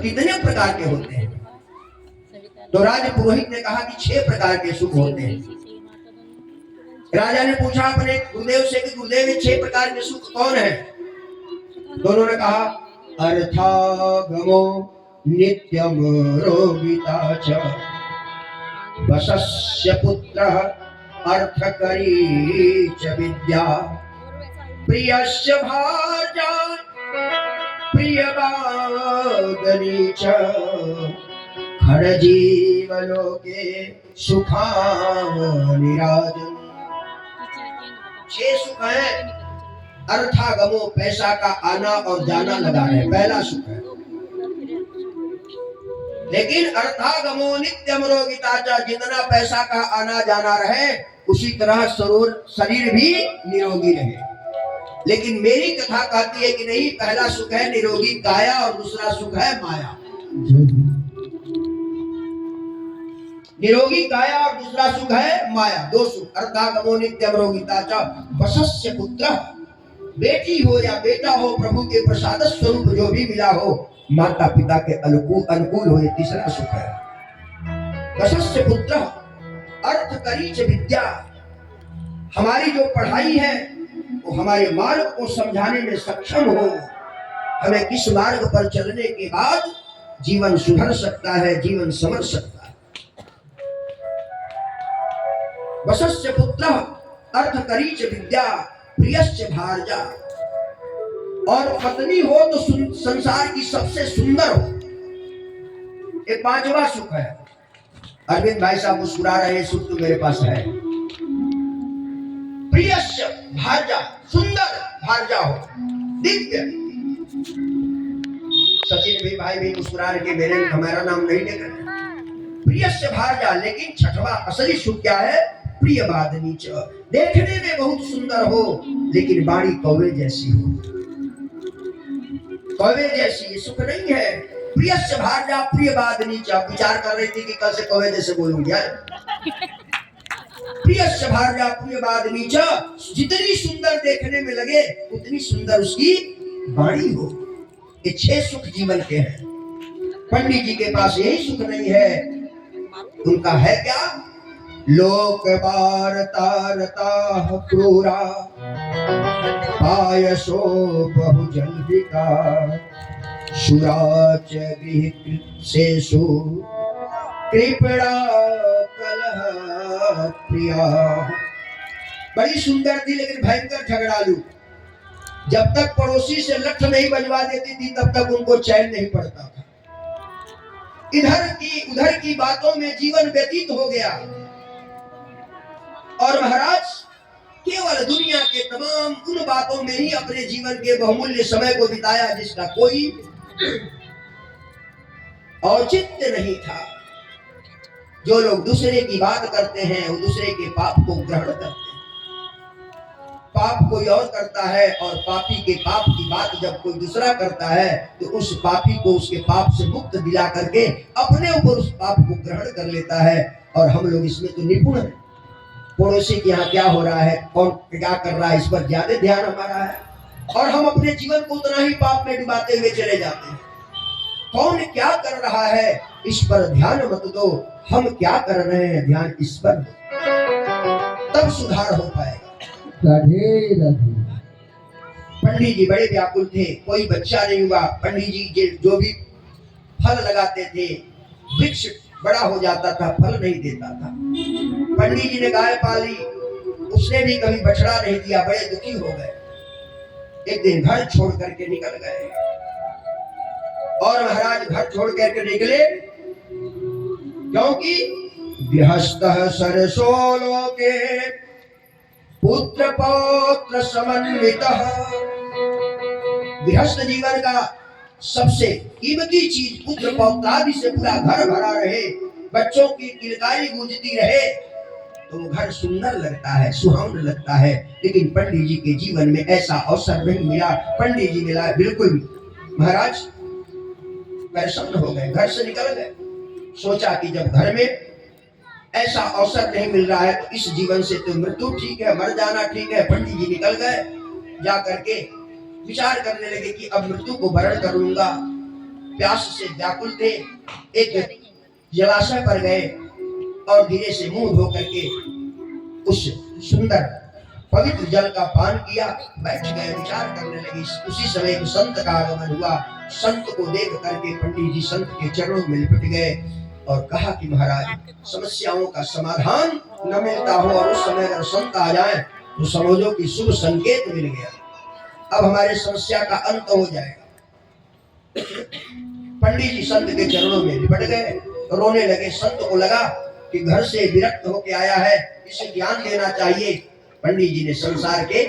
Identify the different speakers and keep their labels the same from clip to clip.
Speaker 1: सुख कितने प्रकार के होते हैं? तो राज पुरोहित ने कहा कि 6 प्रकार के सुख होते हैं। राजा ने पूछा अपने गुरुदेव से कि गुरुदेव ये 6 प्रकार के सुख कौन है? दोनों ने कहा अर्थागमो नित्यम रोगिता च वशस्य पुत्रः अर्थकरी च विद्या प्रियस्य भार्या प्रियवादनी च खरजीवलोके सुखानिराजन्। 6 सुख है। अर्थागमो पैसा का आना और जाना लगा है, पहला सुख है। लेकिन अर्थागमो नित्यम रोगिता, जितना पैसा का आना जाना रहे उसी तरह शरीर भी निरोगी रहे। लेकिन मेरी कथा कहती है कि नहीं, पहला सुख है निरोगी काया और दूसरा सुख है माया। निरोगी काया और दूसरा सुख है माया, 2 सुख। अर्थागमो नित्यम रोगिता च वशस्य पुत्र, बेटी हो या बेटा हो, प्रभु के प्रसाद स्वरूप जो भी मिला हो, माता पिता के अनुकूल हो, ये तीसरा सुख है। वशस्य पुत्र अर्थकरी च विद्या, हमारी जो पढ़ाई है वो हमारे मार्ग को समझाने में सक्षम हो, हमें किस मार्ग पर चलने के बाद जीवन सुधर सकता है, जीवन समझ सकता है। वशस्य पुत्र अर्थकरी च विद्या प्रियस्य भार्या, और पत्नी हो तो संसार की सबसे सुंदर हो, ये 5वां सुख है। अरविंद भाई साहब मुस्कुरा रहे, सुख तो मेरे पास है। प्रियस्य भार्या, सुंदर भार्या हो, दिव्य। सचिन भाई भी मुस्कुरा रहे, मेरे हमारा नाम नहीं लेकर। प्रियस्य भार्या, लेकिन 6वां असली सुख क्या है? प्रियवादिनी च, देखने में बहुत सुंदर हो लेकिन बाणी कौवे जैसी हो, कौवे जैसी, ये सुख नहीं है। प्रियस्य भार्या प्रियवादिनी च, विचार कर रही थी कि कल से कौवे जैसे बोलूंगी यार। प्रियस्य भार्या प्रियवादिनी च, जितनी सुंदर देखने में लगे उतनी सुंदर उसकी बाणी हो। ये 6 सुख जीवन के हैं। पंडित जी के पास यही सुख नहीं है, उनका है क्या? लोक वार्ता क्रूरा पायसो बहुजल्विका सुराच गृहसेषु कृपणा कलह प्रिया। बड़ी सुंदर थी लेकिन भयंकर झगड़ालू। जब तक पड़ोसी से लठ नहीं बजवा देती थी तब तक उनको चैन नहीं पड़ता था। इधर की उधर की बातों में जीवन व्यतीत हो गया और महाराज केवल दुनिया के तमाम उन बातों में ही अपने जीवन के बहुमूल्य समय को बिताया जिसका कोई औचित्य नहीं था। जो लोग दूसरे की बात करते हैं वो दूसरे के पाप को ग्रहण करते हैं। पाप कोई और करता है और पापी के पाप की बात जब कोई दूसरा करता है तो उस पापी को उसके पाप से मुक्त दिला करके अपने ऊपर उस पाप को ग्रहण कर लेता है। और हम लोग इसमें तो निपुण हैं। पड़ोसी के यहाँ क्या हो रहा है, कौन क्या कर रहा है, इस पर ज्यादा ध्यान हमारा है और हम अपने जीवन को उतना ही पाप में डुबाते हुए चले जाते हैं। कौन क्या कर रहा है इस पर ध्यान मत दो, हम क्या कर रहे हैं ध्यान इस पर दो, तब सुधार हो पाएगा। राधे राधे। पंडित जी बड़े व्याकुल थे, कोई बच्चा नहीं हुआ। पंडित जी जो भी फल लगाते थे वृक्ष बड़ा हो जाता था, फल नहीं देता था। पंडित जी ने गाय पाली, उसने भी कभी बछड़ा नहीं दिया, बड़े दुखी हो गए। एक दिन घर छोड़ करके निकल गए और महाराज घर छोड़ करके निकले क्योंकि गृहस्थः सरसो लोके पुत्र पौत्र समन्वितः। गृहस्थ जीवन का सबसे कीमती चीज पुत्र पौत्रादि से पूरा घर भरा रहे, बच्चों की किलकारी गूंजती रहे तो घर सुंदर लगता है, सुहावना लगता है। लेकिन पंडित जी के जीवन में ऐसा अवसर नहीं मिला। पंडित जी मिला बिल्कुल महाराज परेशान हो गए, घर से निकल गए। सोचा कि जब घर में ऐसा अवसर नहीं मिल रहा है तो इस जीवन से तो मृत्यु ठीक है, मर जाना ठीक है। पंडित जी निकल गए, जा करके विचार करने लगे कि अब मृत्यु को वरण कर लूंगा प्यास से व्याकुल थे, एक जलाशय पर गए और धीरे से मुंह धो करके उस सुंदर पवित्र जल का पान किया, बैठ गए, विचार करने लगे। उसी समय एक संत का आगमन हुआ। संत को देख करके पंडित जी संत के चरणों में लिपट गए और कहा कि महाराज, समस्याओं का समाधान न मिलता हो और उस समय अगर संत आ जाए तो समझो कि शुभ संकेत मिल गया, अब हमारे समस्या का अंत हो जाएगा। पंडित जी संत के चरणों में लिपट गए, रोने लगे। संत को लगा कि घर से विरक्त होके आया है, इसे ज्ञान देना चाहिए। पंडित जी ने संसार के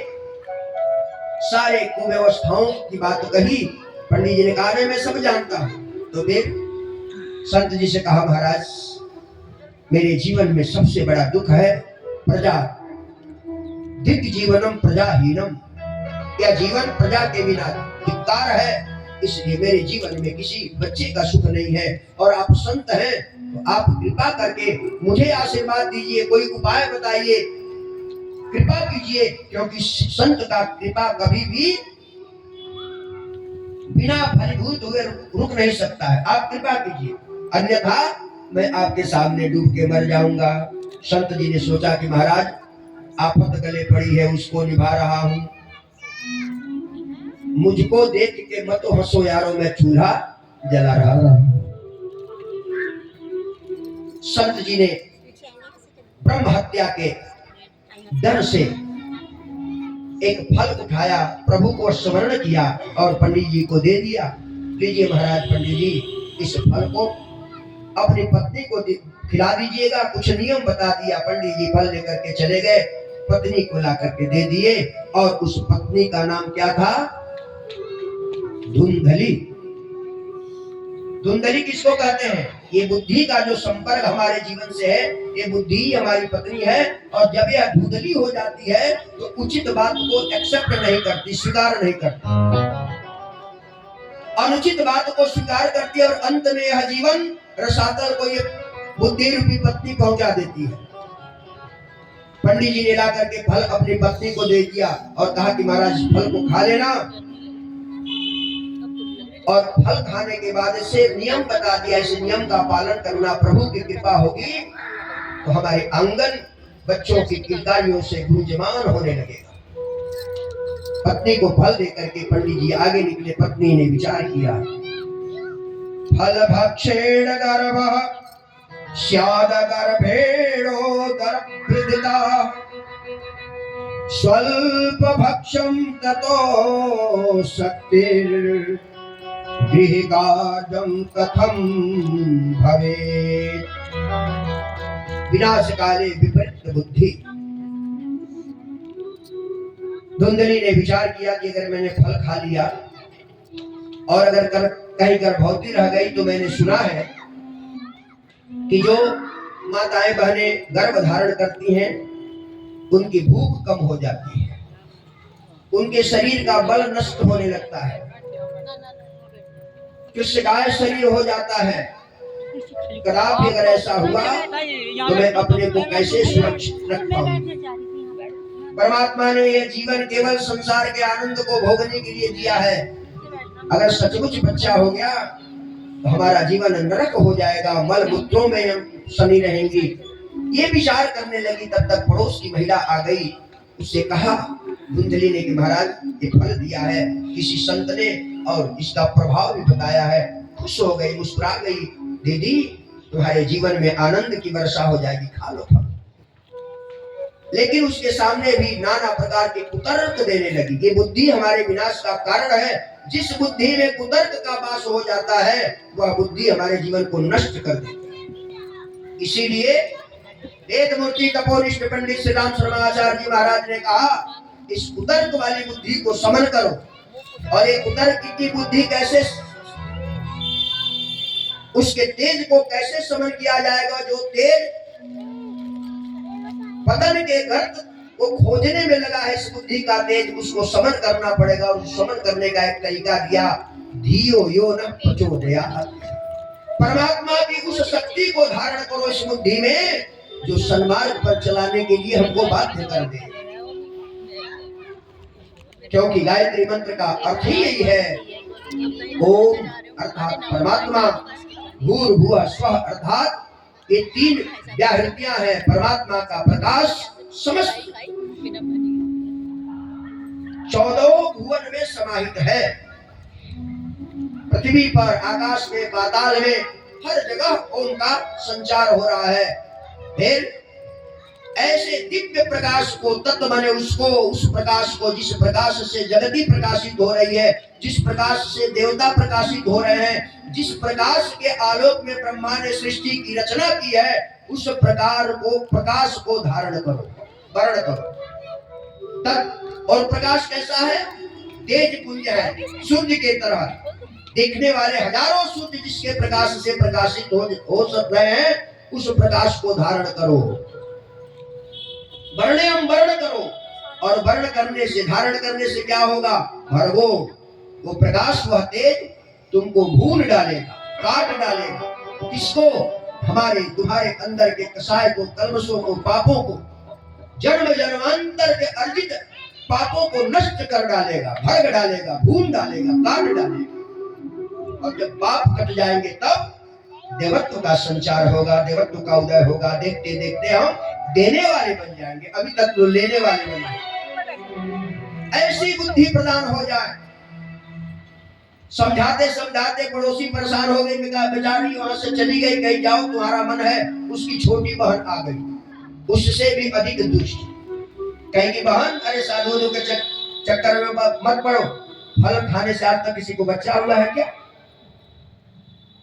Speaker 1: सारे कुव्यवस्थाओं की बात कही। पंडित जी ने कहा मैं सब जानता हूं। तो फिर संत जी से कहा, महाराज मेरे जीवन में सबसे बड़ा दुख है प्रजा दिक जीवनम प्रजाहीनम, यह जीवन प्रजा के बिना धिक्कार है, इसलिए मेरे जीवन में किसी बच्चे का सुख नहीं है। और आप संत हैं तो आप कृपा करके मुझे आशीर्वाद दीजिए, कोई उपाय बताइए, कृपा कीजिए, क्योंकि संत का कृपा कभी भी बिना फलीभूत हुए रुक नहीं सकता है। आप कृपा कीजिए, अन्यथा मैं आपके सामने डूब के मर जाऊंगा। संत जी ने सोचा कि महाराज आफत गले पड़ी है, उसको निभा रहा हूं, मुझको देख के मत हंसो यारो, मैं चूल्हा जला रहा हूं। संत जी ने ब्रह्म हत्या के डर से एक फल उठाया, प्रभु को स्मरण किया और पंडित जी को दे दिया। लीजिए महाराज पंडित जी, इस फल को अपनी पत्नी को खिला दीजिएगा। कुछ नियम बता दिया। पंडित जी फल लेकर के चले गए, पत्नी को ला करके दे दिए और उस पत्नी का नाम क्या था? धुंधली। धुंधली किसको कहते हैं? ये बुद्धि का जो संपर्क हमारे जीवन से है, ये बुद्धि हमारी पत्नी है। और जब यह धुंधली हो जाती है तो उचित बात को एक्सेप्ट नहीं करती, स्वीकार नहीं करती, अनुचित बात को स्वीकार करती है और अंत में यह जीवन रसातल को ये बुद्धि रूपी पत्नी पहुंचा देती है। पंडित जी ने ला करके फल अपनी पत्नी को दे दिया और कहा कि महाराज फल को खा लेना। और फल खाने के बाद से नियम बता दिया, इस नियम का पालन करना, प्रभु की कृपा होगी तो हमारे आंगन बच्चों की किलकारियों से गुंजमान होने लगेगा। पत्नी को फल दे करके पंडित जी आगे निकले। पत्नी ने विचार किया, फल भक्षेण गर्भः स्याद गर्भेणोदर वृद्धिता, स्वल्प भक्षम ततो शक्तिर् गृहकार्यं कथं भवेत्। विनाश काले विपरीत बुद्धि। धुंधली ने विचार किया कि अगर मैंने फल खा लिया और अगर कहीं गर्भवती रह गई तो मैंने सुना है कि जो माताएं बहनें गर्भ धारण करती हैं उनकी भूख कम हो जाती है, उनके शरीर का बल नष्ट होने लगता है, कृष्णकाय शरीर हो जाता है। कदापि अगर ऐसा हुआ तो मैं अपने को कैसे सुरक्षित रख पाऊंगा? परमात्मा ने यह जीवन केवल संसार के आनंद को भोगने के लिए दिया है। अगर सचमुच बच्चा हो गया तो हमारा जीवन नरक हो जाएगा, मल मूत्रों में हम सनी रहेंगी। ये विचार करने लगी, तब तक पड़ोस की महिला आ गई। उससे कहा धुंधली ने कि महाराज ये फल दिया है किसी संत ने और इसका प्रभाव भी बताया है। खुश हो गई, मुस्कुरा गई, दीदी तुम्हारे जीवन में आनंद की वर्षा हो जाएगी, खा लो फल। लेकिन उसके सामने भी नाना प्रकार के कुतर्क देने लगी। ये बुद्धि हमारे विनाश का कारण है। जिस बुद्धि में कुतर्क का वास हो जाता है वह बुद्धि हमारे जीवन को नष्ट कर देती है। इसीलिए वेद मूर्ति तपोनिष्ठ पंडित श्री राम शर्माचार्य जी महाराज ने कहा इस कुतर्क वाली बुद्धि को समन करो। और ये कुतर्क की बुद्धि कैसे, उसके तेज को कैसे समन किया जाएगा? जो तेज पतन के गर्त को खोजने में लगा है, इस बुद्धि का तेज, उसको समन करना पड़ेगा। और समन करने का एक तरीका दिया, धियो यो न प्रचोदयात्। परमात्मा की उस शक्ति को धारण करो इस बुद्धि में जो सन्मार्ग पर चलाने के लिए हमको बाध्य कर दे। क्योंकि गायत्री मंत्र का अर्थ ही यही है, ओम अर्थात परमात्मा, भूर्भुवः स्वः अर्थात ये तीन व्याहृतियां हैं परमात्मा का प्रकाश समस्त 14 भुवन में समाहित है। पृथ्वी पर, आकाश में, पाताल में, हर जगह ओम का संचार हो रहा है। फिर ऐसे दिव्य प्रकाश को, तत्व माने उसको, उस प्रकाश को, जिस प्रकाश से जगती प्रकाशित हो रही है, जिस प्रकाश से देवता प्रकाशित हो रहे हैं, जिस प्रकाश के आलोक में ब्रह्मा ने सृष्टि की रचना की है, उस प्रकाश को धारण करो, वर्ण करो। और प्रकाश कैसा है? तेज पुंज है, सूर्य के तरह। देखने वाले हजारों सूर्य जिसके प्रकाश से प्रकाशित हो सक रहे हैं, उस प्रकाश को धारण करो। वर्णयम, वर्ण करो। और वर्ण करने से, धारण करने से क्या होगा? भर्गो, वो प्रकाश, वह तेज तुमको भून डालेगा, काट डालेगा। किसको? हमारे तुम्हारे अंदर के कसाय को, कल्मशों को, पापों को, जन्म जन्मांतर के अर्जित पापों को नष्ट कर डालेगा, भर्ग डालेगा, भून डालेगा, काट डालेगा। और जब पाप कट जाएंगे तब देवत्व का संचार होगा, देवत्व का उदय होगा। देखते देखते हम देने वाले बन जाएंगे, अभी तक तो लेने वाले बन जाएंगे। ऐसी बुद्धि प्रदान हो जाए। समझाते समझाते पड़ोसी परेशान हो गई, बेचारी वहां से चली गई, कहीं जाओ तुम्हारा मन है। उसकी छोटी बहन आ गई, उससे भी अधिक दुष्ट। कहेगी बहन, अरे साधु के चक्कर में मत पड़ो, फल खाने से आज तक किसी को बच्चा हुआ है क्या?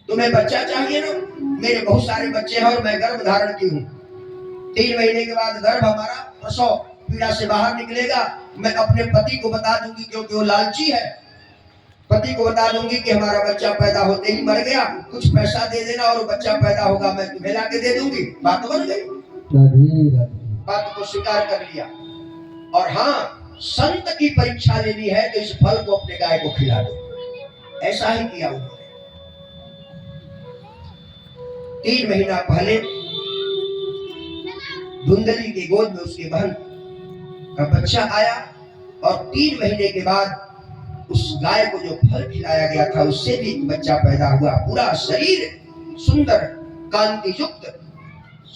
Speaker 1: तुम्हें बच्चा चाहिए ना? मेरे बहुत सारे बच्चे हैं और मैं गर्भ धारण की हूँ। 3 महीने के बाद गर्भ हमारा प्रसव पीड़ा से बाहर निकलेगा। मैं अपने पति को बता दूंगी, क्योंकि वो लालची है। पति को बता दूंगी कि हमारा बच्चा पैदा होते ही मर गया, कुछ पैसा दे देना और बच्चा पैदा होगा, मैं तुम्हें लाके दे दूंगी। बात बन गई, बात को स्वीकार कर लिया। और हाँ, संत की परीक्षा लेनी है तो इस फल को अपने गाय को खिला दो। ऐसा ही किया उन्होंने। 3 महीना पहले धुंधली की गोद में उसके बहन का बच्चा आया और 3 महीने के बाद उस गाय को जो फल खिलाया गया था उससे भी बच्चा पैदा हुआ। पूरा शरीर सुंदर कांति युक्त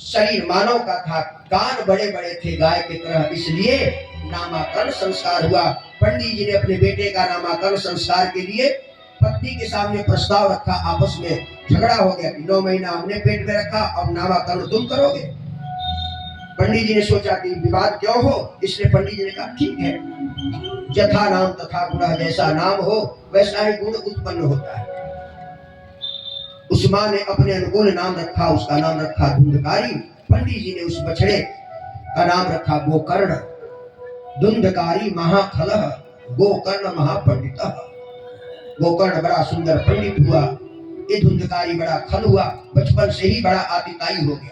Speaker 1: शरीर मानव का था, कान बड़े बड़े थे गाय की तरह, इसलिए नामकरण संस्कार हुआ। पंडित जी ने अपने बेटे का नामकरण संस्कार के लिए पत्नी के सामने प्रस्ताव रखा। आपस में झगड़ा हो गया कि 9 महीना हमने पेट में रखा, अब नामकरण तुम करोगे। पंडित जी ने सोचा कि विवाद क्यों हो, इसलिए पंडित जी ने कहा ठीक है, यथा नाम तथा गुण, जैसा नाम हो वैसा ही गुण उत्पन्न होता है। उस माँ ने अपने अनुकूल नाम रखा, उसका नाम रखा धुंधकारी। पंडित जी ने उस बछड़े का नाम रखा गोकर्ण। धुंधकारी महाखलः गोकर्ण महापंडितः। गोकर्ण बड़ा सुंदर पंडित हुआ, ये धुंधकारी बड़ा खल हुआ, बचपन से ही बड़ा आतिताई हो गया।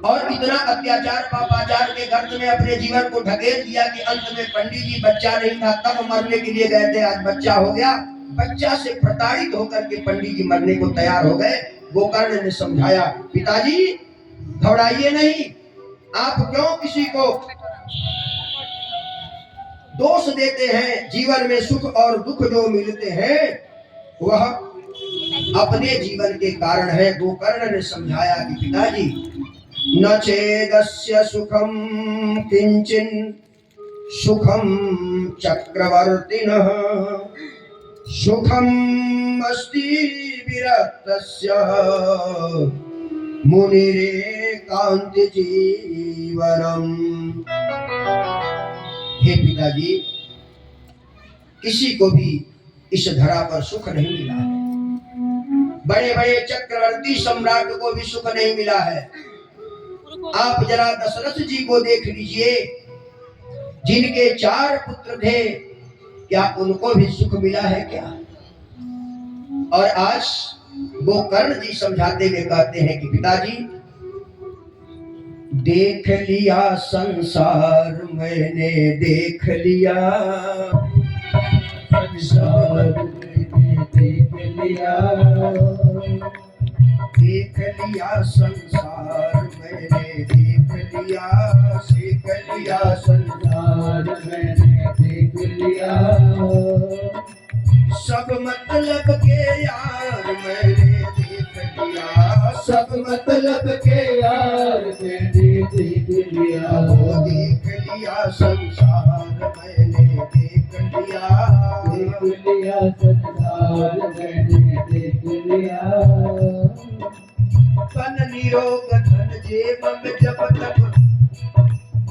Speaker 1: और इतना अत्याचार पापाचार के गर्त में अपने जीवन को ढकेल दिया कि अंत में पंडित जी बच्चा नहीं था तब मरने के लिए गए थे, आज बच्चा हो गया। बच्चा से प्रताड़ित होकर के पंडित जी मरने को तैयार हो गए। गोकर्ण ने समझाया, पिताजी घबराइए नहीं, आप क्यों किसी को दोष देते हैं? जीवन में सुख और दुख जो मिलते हैं वह अपने जीवन के कारण है। गोकर्ण ने समझाया कि पिताजी न चेदस्य सुखम किंचिन सुखम चक्रवर्तिनः सुखम अस्ति विरक्तस्य मुनिरेकांत जीवनम। हे पिताजी, किसी को भी इस धरा पर सुख नहीं मिला है। बड़े बड़े चक्रवर्ती सम्राट को भी सुख नहीं मिला है। आप जरा दशरथ जी को देख लीजिए, जिनके 4 पुत्र थे, क्या उनको भी सुख मिला है क्या? और आज गोकर्ण जी समझाते हुए कहते हैं कि पिताजी देख लिया संसार मैंने, देख लिया संसार मैंने, देख लिया, देख लिया संसार मैंने, देख लिया, सीख लिया संसार मैंने, देख लिया। सब मतलब के यार मैंने देख लिया,
Speaker 2: सब मतलब के यार मैंने देख लिया,
Speaker 1: वो देख लिया संसार मैंने देख लिया,
Speaker 2: देख लिया संसार मैंने देख लिया।
Speaker 1: तन निरोग धन जेबम जब तक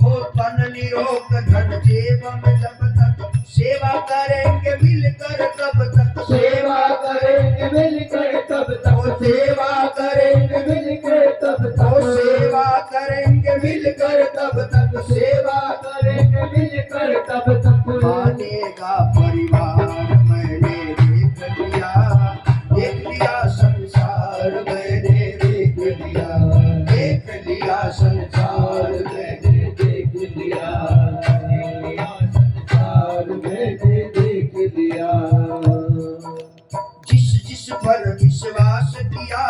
Speaker 1: हो, तन निरोग धन जेबम जब तक सेवा करेंगे मिलकर तब तक,
Speaker 2: सेवा करेंगे मिलकर तब तक, सेवा करेंगे मिलकर तब
Speaker 1: वो
Speaker 2: तक,
Speaker 1: सेवा करेंगे मिलकर तब तक,
Speaker 2: सेवा करेंगे मिलकर तब तक।
Speaker 1: मानेगा परिवार मैंने देख लिया संसार मैंने देख लिया संसार मैंने
Speaker 2: देख लिया, संसार मैंने देख लिया।
Speaker 1: जिस जिस पर विश्वास किया